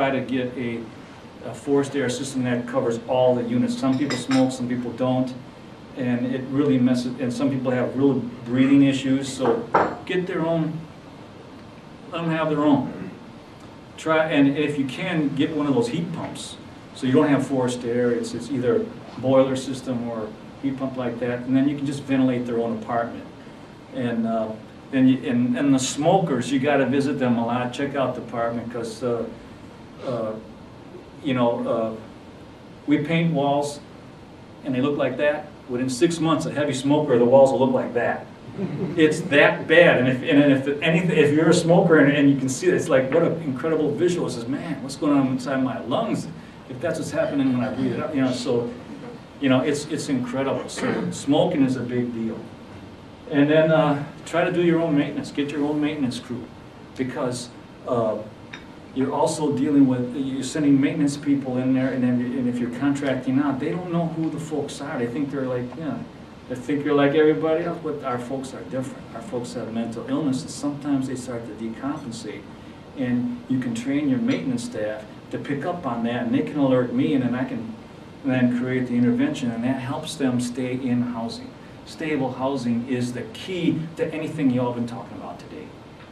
try to get a forced air system that covers all the units. Some people smoke, some people don't, and it really messes, and some people have real breathing issues, so get their own, let them have their own. Try, and if you can, get one of those heat pumps, so you don't have forced air. It's either boiler system or heat pump like that, and then you can just ventilate their own apartment. And and the smokers, you got to visit them a lot. Check out the apartment, because you know, we paint walls and they look like that. Within 6 months, a heavy smoker, the walls will look like that. It's that bad. And if you're a smoker and you can see it, it's like, what an incredible visual. It says, man, what's going on inside my lungs? If that's what's happening when I breathe it out, you know. So, you know, it's incredible. So smoking is a big deal. And then try to do your own maintenance. Get your own maintenance crew, because you're also dealing with, you're sending maintenance people in there, and if you're contracting out, they don't know who the folks are. They think they're like, you know, they think you're like everybody else, but our folks are different. Our folks have mental illness, and sometimes they start to decompensate. And you can train your maintenance staff to pick up on that, and they can alert me, and then I can then create the intervention, and that helps them stay in housing. Stable housing is the key to anything you all been talking about today.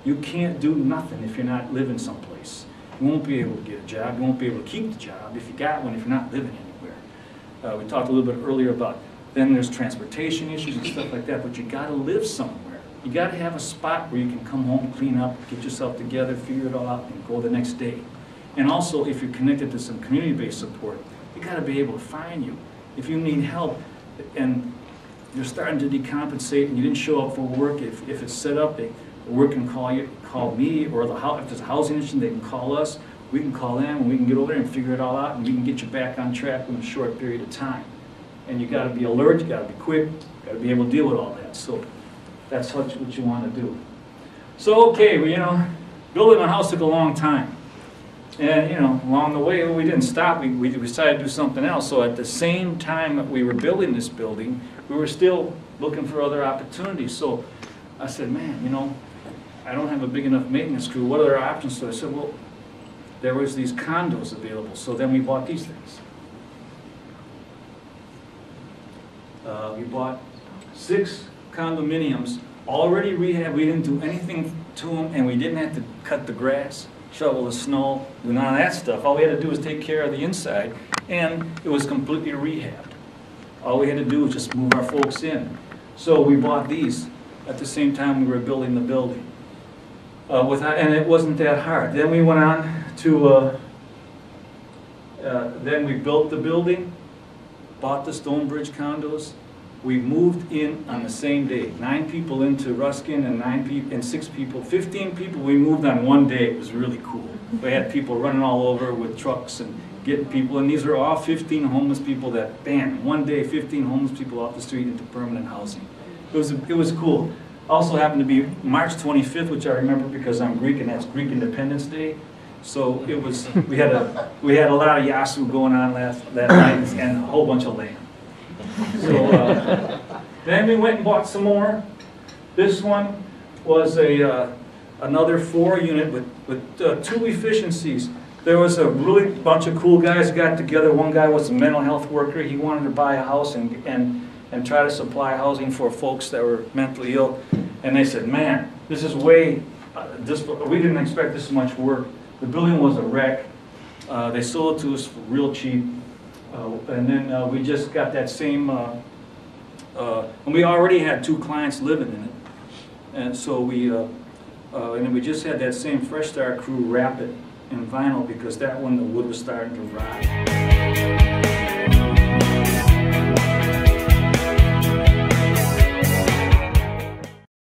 You can't do nothing if you're not living someplace. You won't be able to get a job. You won't be able to keep the job if you got one, if you're not living anywhere. We talked a little bit earlier about, then there's transportation issues and stuff like that, but you got to live somewhere. You got to have a spot where you can come home, clean up, get yourself together, figure it all out, and go the next day. And also, if you're connected to some community-based support, you got to be able to find you. If you need help and you're starting to decompensate and you didn't show up for work, if it's set up, the work can call me, or if there's a housing issue, they can call us. We can call them, and we can get over there and figure it all out, and we can get you back on track in a short period of time. And you got to be alert, you got to be quick, you got to be able to deal with all that. So that's what you want to do. So okay, well, you know, building a house took a long time. And, you know, along the way, we didn't stop. We decided to do something else. So at the same time that we were building this building, we were still looking for other opportunities. So I said, man, you know, I don't have a big enough maintenance crew. What are our options? So I said, well, there was these condos available. So then we bought these things. We bought 6 condominiums, already rehabbed. We didn't do anything to them, and we didn't have to cut the grass, shovel the snow, do none of that stuff. All we had to do was take care of the inside, and it was completely rehabbed. All we had to do was just move our folks in. So we bought these at the same time we were building the building. And it wasn't that hard. Then we went on to, then we built the building, bought the Stonebridge condos. We moved in on the same day. 9 people into Ruskin, and 6 people, 15 people we moved on one day. It was really cool. We had people running all over with trucks and getting people, and these are all 15 homeless people that, bam, one day 15 homeless people off the street into permanent housing. It was cool. Also happened to be March 25th, which I remember because I'm Greek, and that's Greek Independence Day. So it was, we had a lot of yasu going on that night, and a whole bunch of lamb. So then we went and bought some more. This one was another 4-unit with 2 efficiencies. There was a really bunch of cool guys who got together. One guy was a mental health worker. He wanted to buy a house and try to supply housing for folks that were mentally ill. And they said, man, this is way, we didn't expect this much work. The building was a wreck. They sold it to us for real cheap. And then we just got that same, and we already had 2 clients living in it. And so and then we just had that same Fresh Start crew wrap it in vinyl, because that one, the wood was starting to rot.